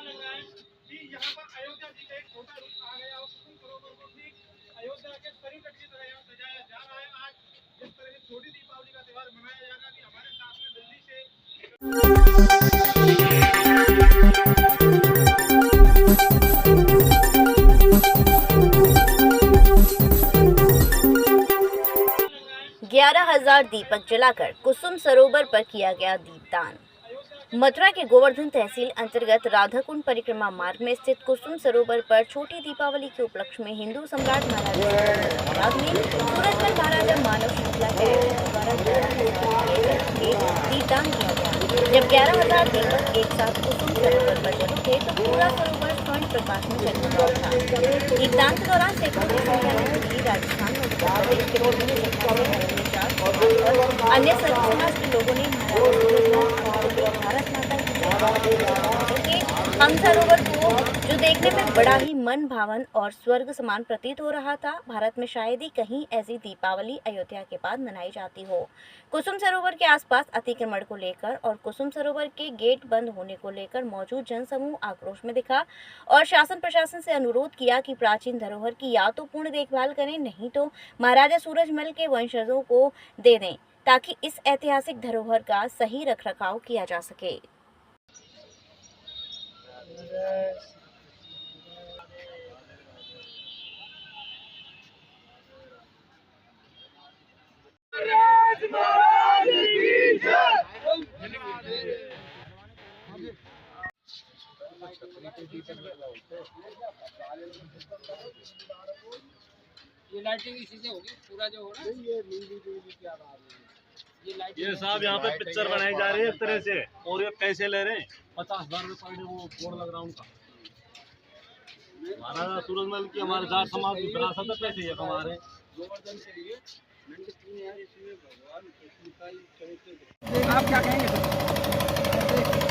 लग रहा है कि यहाँ पर अयोध्या जी का एक छोटा रूप आ गया और कुसुम सरोवर को भी अयोध्या के सरी तट की तरह यहाँ सजाया जा रहा है। आज जिस तरह से छोटी दीपावली का त्योहार मनाया जा रहा है, हमारे साथ में दिल्ली से लग रहा है 11,000 दीपक जलाकर कुसुम सरोवर पर किया गया दीपदान। मथुरा के गोवर्धन तहसील अंतर्गत राधाकुंड परिक्रमा मार्ग में स्थित कुसुम सरोवर पर छोटी दीपावली के उपलक्ष्य में हिंदू सम्राट महाराजा में सूरजमल महाराजा मानव श्रृंखला के द्वारा दीपदान किया गया। जब 11,000 दीपक एक साथ कुसुम सरोवर पर जले थे तो पूरा सरोवर स्वर्ण प्रकाश में जगमगा उठा। दीपदान के दौरान सैकड़ों की संख्या में दिल्ली, राजस्थान और उत्तर प्रदेश के विभिन्न जगहों से अन्य सभी समाज के लोगों ने भारत माता की हम सरोवर को जो देखने में बड़ा ही मन भावन और स्वर्ग समान प्रतीत हो रहा था। भारत में शायद ही कहीं ऐसी दीपावली अयोध्या के बाद मनाई जाती हो। कुसुम सरोवर के आसपास अतिक्रमण को लेकर और कुसुम सरोवर के गेट बंद होने को लेकर मौजूद जनसमूह आक्रोश में दिखा और शासन प्रशासन से अनुरोध किया कि प्राचीन धरोहर की या तो पूर्ण देखभाल करें, नहीं तो महाराजा सूरजमल के वंशजों को दे दें ताकि इस ऐतिहासिक धरोहर का सही रखरखाव किया जा सके। ये लाइटिंग इसी से होगी, पूरा जो हो रहा है ये साहब यहाँ पे पिक्चर बनाई जा रही है एक तरह से, और ये पैसे ले रहे हैं 50,000 रुपए पर डे, वो बोर्ड लग रहा है उनका। महाराजा सूरजमल की हमारे जाट समाज की विरासत है, पैसे ये कमा रहे हैं। आप क्या कहेंगे?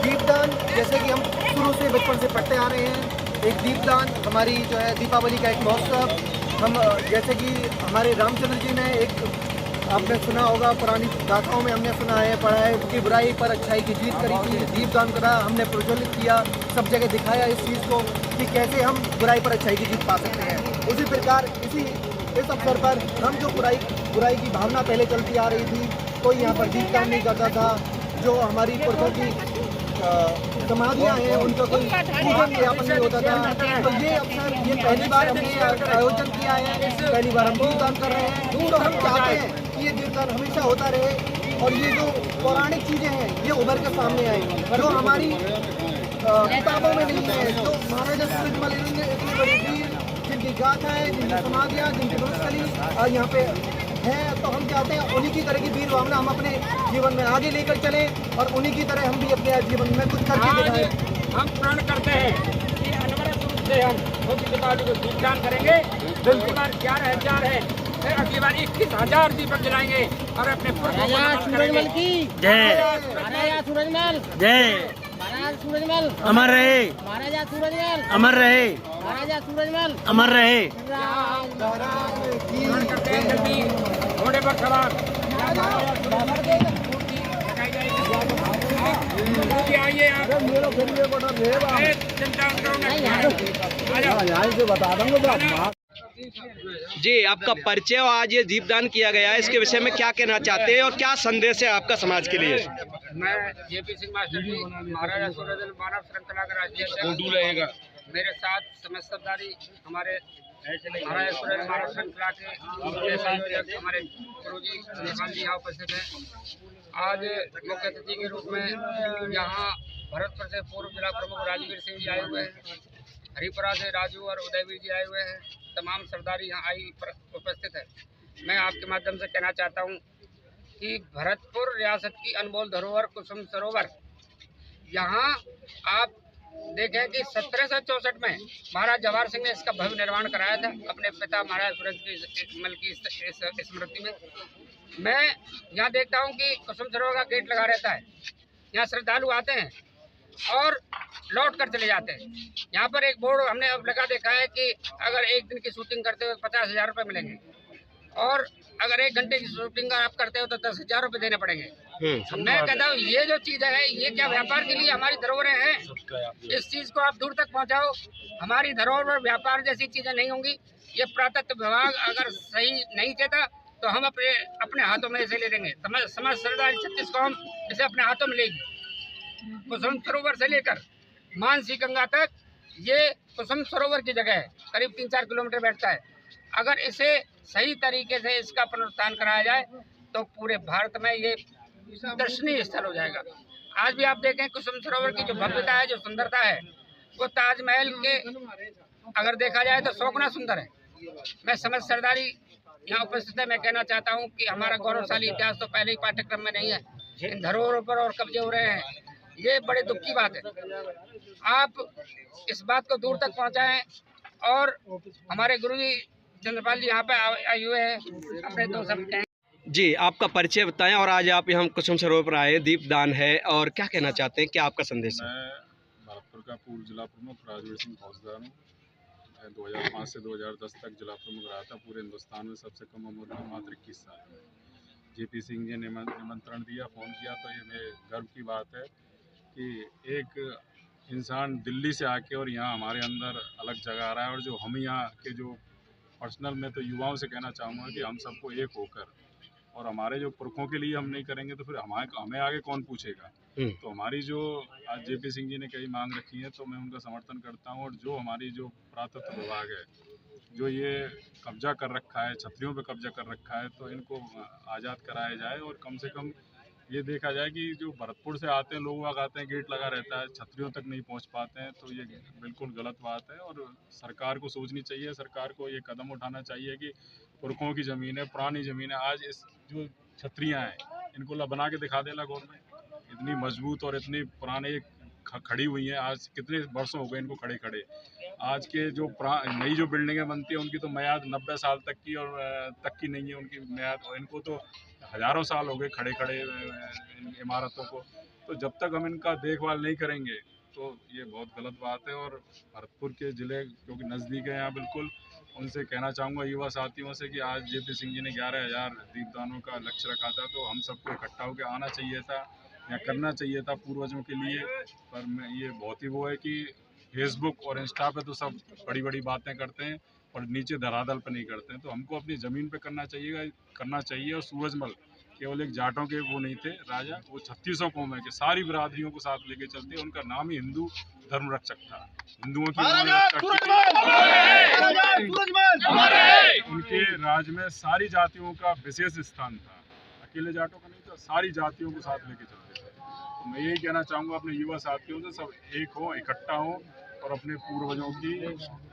दीपदान, जैसे कि हम शुरू से बचपन से पढ़ते आ रहे हैं, एक दीपदान हमारी जो है दीपावली का एक महोत्सव। हम जैसे कि हमारे रामचंद्र जी ने एक, आपने सुना होगा पुरानी गाथाओं में हमने सुना है, पढ़ा है कि बुराई पर अच्छाई की जीत करी थी, दीपदान करा, हमने प्रज्वलित किया, सब जगह दिखाया इस चीज़ को कि कैसे हम बुराई पर अच्छाई की जीत पा सकते हैं। उसी प्रकार इस अवसर पर हम जो बुराई की भावना पहले चलती आ रही थी, कोई यहाँ पर दीपदान नहीं करता था। जो हमारी पुरखों की समाधियाँ हैं उनका कोई पूजन यापन नहीं होता था। तो ये अवसर, ये पहली बार हमने आयोजन किया है, पहली बार हम दीपदान कर रहे हैं। तो हम चाहते हैं कि ये दीपदान हमेशा होता रहे और ये जो पौराणिक चीज़ें हैं ये उभर के सामने आए, जो हमारी किताबों में नहीं है, जो महाराजा सूरजमल इतनी बड़ी वीर, जिनकी गाथा है, जिनकी समाधियाँ, जिनकी भविष्यवाणी आज यहाँ पे है। तो हम चाहते हैं उन्हीं की तरह की वीर भावना हम अपने जीवन में आगे लेकर चलें और उन्हीं की तरह हम भी अपने जीवन में कुछ करके दिखाएं। हम प्रण करते हैं कि अनवरत रूप से हम छोटी दीपावली को दीपदान करेंगे। अगली बार 11,000 है, फिर अगली बार 21,000 दीपक जलाएंगे और अपने महाराजा सूरजमल की जय, महाराजा सूरजमल जय, महाराजा सूरजमल अमर रहे, महाराजा सूरजमल अमर रहे, महाराजा सूरजमल अमर रहे। जल्दी घोड़े पर सवार आइए आप, बता दूंगा जी, आपका परिचय और आज ये दीपदान किया गया है, इसके विषय में क्या कहना चाहते हैं और क्या संदेश है आपका समाज के लिए? मैं जेपी सिंह मास्टर जी, महाराजा सूरजमल मानव श्रृंखला का राष्ट्रीय रहेगा। मेरे साथ समस्त सरदारी हमारे महाराजा सूरजमल मानव श्रृंखला के संयोजक हमारे गुरुजी नेपाल जी यहाँ उपस्थित हैं। आज मुख्य अतिथि के रूप में यहाँ भरतपुर से पूर्व जिला प्रमुख राजवीर सिंह जी आए हुए हैं, हरिपुरा से राजू और उदयवीर जी आए हुए हैं, तमाम सरदारी यहाँ उपस्थित है। मैं आपके माध्यम से कहना चाहता हूँ कि भरतपुर रियासत की अनमोल धरोहर कुसुम सरोवर, यहाँ आप देखें कि 1764 में महाराज जवाहर सिंह ने इसका भव्य निर्माण कराया था अपने पिता महाराज सूरजमल की स्मृति में। मैं यहाँ देखता हूँ कि कुसुम सरोवर का गेट लगा रहता है, यहाँ श्रद्धालु आते हैं और लौट कर चले जाते हैं। यहाँ पर एक बोर्ड हमने अब लगा देखा है कि अगर एक दिन की शूटिंग करते हुए 50,000 रुपये मिलेंगे और अगर 1 घंटे की शूटिंग आप करते हो तो 10,000 रुपये देने पड़ेंगे। मैं कहता हूँ ये जो चीज़ है ये क्या व्यापार के लिए हमारी धरोहरें हैं, इस चीज़ को आप दूर तक पहुँचाओ। हमारी धरोहर पर व्यापार जैसी चीज़ें नहीं होंगी। ये पुरातत्व विभाग अगर सही नहीं देता तो हम अपने हाथों में इसे ले लेंगे। समाज सरदारी 36 को हम इसे अपने हाथों में लेंगे। कुसुम सरोवर से लेकर मानसी गंगा तक ये कुसुम सरोवर की जगह है, करीब 3-4 किलोमीटर बैठता है। अगर इसे सही तरीके से इसका पुनरुत्थान कराया जाए तो पूरे भारत में ये दर्शनीय स्थल हो जाएगा। आज भी आप देखें कुसुम सरोवर की जो भव्यता है, जो सुंदरता है, वो ताजमहल के अगर देखा जाए तो 100 गुना सुंदर है। मैं समझ सरदारी यहाँ उपस्थित है, मैं कहना चाहता हूँ कि हमारा गौरवशाली इतिहास तो पहले ही पाठ्यक्रम में नहीं है, इन धरोहरों पर और कब्जे हो रहे हैं। ये बड़े दुख की बात है। आप इस बात को दूर तक पहुँचाएं। और हमारे गुरुजी चंद्रपाल जी यहाँ पे आए हुए हैं, अपने 2 शब्द कहें। जी, आपका परिचय बताएं और आज आप यहाँ कुसुम सरोवर पर आए, दीपदान है और क्या कहना चाहते हैं, क्या आपका संदेश है? मैं भरतपुर का पूर्व जिला प्रमुख राजवीर सिंह फौजदार हूँ। मैं 2005 से 2010 तक जिला प्रमुख रहा था। पूरे हिंदुस्तान में सबसे कम उम्र में मात्र 21 साल में JP सिंह जी ने निमंत्रण दिया, फ़ोन किया, तो ये मेरे गर्व की बात है कि एक इंसान दिल्ली से आके और यहाँ हमारे अंदर अलग जगह आ रहा है। और जो हम यहाँ के जो पर्सनल में तो युवाओं से कहना चाहूँगा कि हम सबको एक होकर, और हमारे जो पुरखों के लिए हम नहीं करेंगे तो फिर हमें आगे कौन पूछेगा। तो हमारी जो आज JP सिंह जी ने कई मांग रखी है तो मैं उनका समर्थन करता हूँ। और जो हमारी जो पुरातत्व विभाग है, जो ये कब्जा कर रखा है, छतरियों पे कब्जा कर रखा है, तो इनको आज़ाद कराया जाए। और कम से कम ये देखा जाए कि जो भरतपुर से आते हैं लोग आते हैं, गेट लगा रहता है, छतरियों तक नहीं पहुंच पाते हैं, तो ये बिल्कुल गलत बात है। और सरकार को सोचनी चाहिए, सरकार को ये कदम उठाना चाहिए कि पुरखों की ज़मीन है, पुरानी ज़मीन है, आज इस जो छतरियाँ हैं इनको बना के दिखा देला गवर्नमेंट। इतनी मजबूत और इतनी पुराने खड़ी हुई हैं, आज कितने वर्षों हो गए इनको खड़े खड़े। आज के जो नई जो बिल्डिंगें बनती हैं उनकी तो मियाद 90 साल तक की और तक की नहीं है उनकी मियाद, और इनको तो हज़ारों साल हो गए खड़े खड़े इमारतों को। तो जब तक हम इनका देखभाल नहीं करेंगे तो ये बहुत गलत बात है। और भरतपुर के ज़िले क्योंकि नज़दीक है यहाँ बिल्कुल, उनसे कहना चाहूँगा युवा साथियों से कि आज JP सिंह जी ने 11,000 दीपदानों का लक्ष्य रखा था, तो हम सबको इकट्ठा होकर आना चाहिए था या करना चाहिए था पूर्वजों के लिए। पर मैं ये बहुत ही वो है कि फेसबुक और इंस्टा पे तो सब बड़ी बड़ी बातें करते हैं और नीचे धरातल पे नहीं करते हैं। तो हमको अपनी ज़मीन पे करना चाहिए। और सूरजमल केवल एक जाटों के वो नहीं थे राजा, वो 3600 कौमें के सारी बिरादरियों को साथ लेके चलते। उनका नाम ही हिंदू धर्म रक्षक था। हिंदुओं की उनके राज में सारी जातियों का विशेष स्थान था, अकेले जाटों का नहीं था, सारी जातियों को साथ लेके चलते थे। तो मैं यही कहना चाहूँगा अपने युवा साथियों से, सब एक हो, इकट्ठा हो और अपने पूर्वजों की,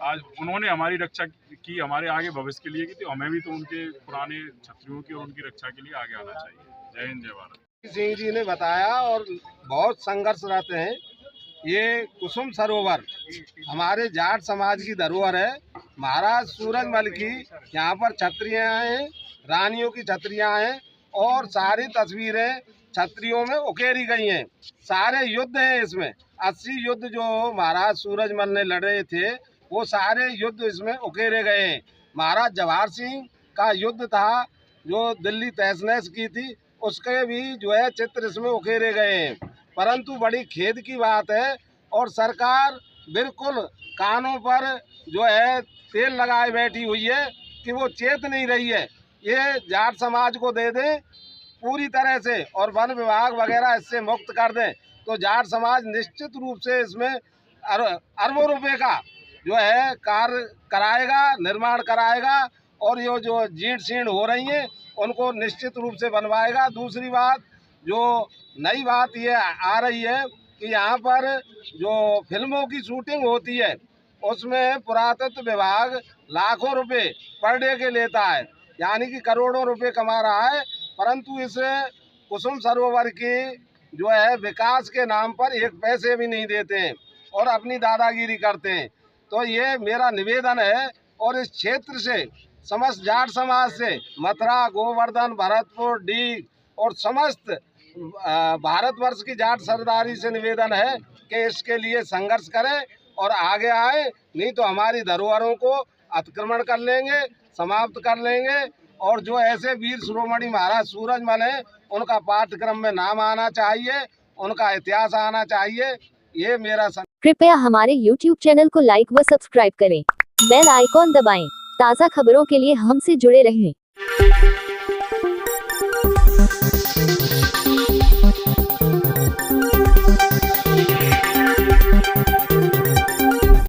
आज उन्होंने हमारी रक्षा की, हमारे आगे भविष्य के लिए की, तो हमें भी तो उनके पुराने छतरियों की और उनकी रक्षा के लिए आगे आना चाहिए। जय हिंद, जय भारत। सिंह जी ने बताया और बहुत संघर्ष रहते हैं। ये कुसुम सरोवर हमारे जाट समाज की धरोहर है। महाराज सूरजमल की यहाँ पर छतरियाँ हैं, रानियों की छतरियाँ हैं और सारी तस्वीरें छतरियों में उकेरी गई हैं। सारे युद्ध हैं इसमें, 80 युद्ध जो महाराज सूरजमल ने लड़े थे वो सारे युद्ध इसमें उकेरे गए हैं। महाराज जवाहर सिंह का युद्ध था जो दिल्ली तहस-नहस की थी, उसके भी जो है चित्र इसमें उकेरे गए हैं। परंतु बड़ी खेद की बात है और सरकार बिल्कुल कानों पर जो है तेल लगाए बैठी हुई है कि वो चेत नहीं रही है। ये जाट समाज को दे दें पूरी तरह से और वन विभाग वगैरह इससे मुक्त कर दें तो जाट समाज निश्चित रूप से इसमें अरबों रुपए का जो है कार्य कराएगा, निर्माण कराएगा और ये जो जीर्ण शीर्ण हो रही हैं उनको निश्चित रूप से बनवाएगा। दूसरी बात, जो नई बात ये आ रही है कि यहाँ पर जो फिल्मों की शूटिंग होती है उसमें पुरातत्व विभाग लाखों रुपए पर डे के लेता है, यानी कि करोड़ों रुपए कमा रहा है, परंतु इस कुसुम सरोवर की जो है विकास के नाम पर एक पैसे भी नहीं देते हैं और अपनी दादागिरी करते हैं। तो ये मेरा निवेदन है और इस क्षेत्र से समस्त जाट समाज से मथुरा, गोवर्धन, भरतपुर, डीग और समस्त भारतवर्ष की जाट सरदारी से निवेदन है कि इसके लिए संघर्ष करें और आगे आए, नहीं तो हमारी धरोहरों को अतिक्रमण कर लेंगे, समाप्त कर लेंगे और जो ऐसे वीर शिरोमणि महाराज सूरजमल हैं उनका पाठ्यक्रम में नाम आना चाहिए, उनका इतिहास आना चाहिए। ये मेरा कृपया हमारे YouTube चैनल को लाइक व सब्सक्राइब करें। बेल आइकॉन दबाएं। ताज़ा खबरों के लिए हमसे जुड़े रहें।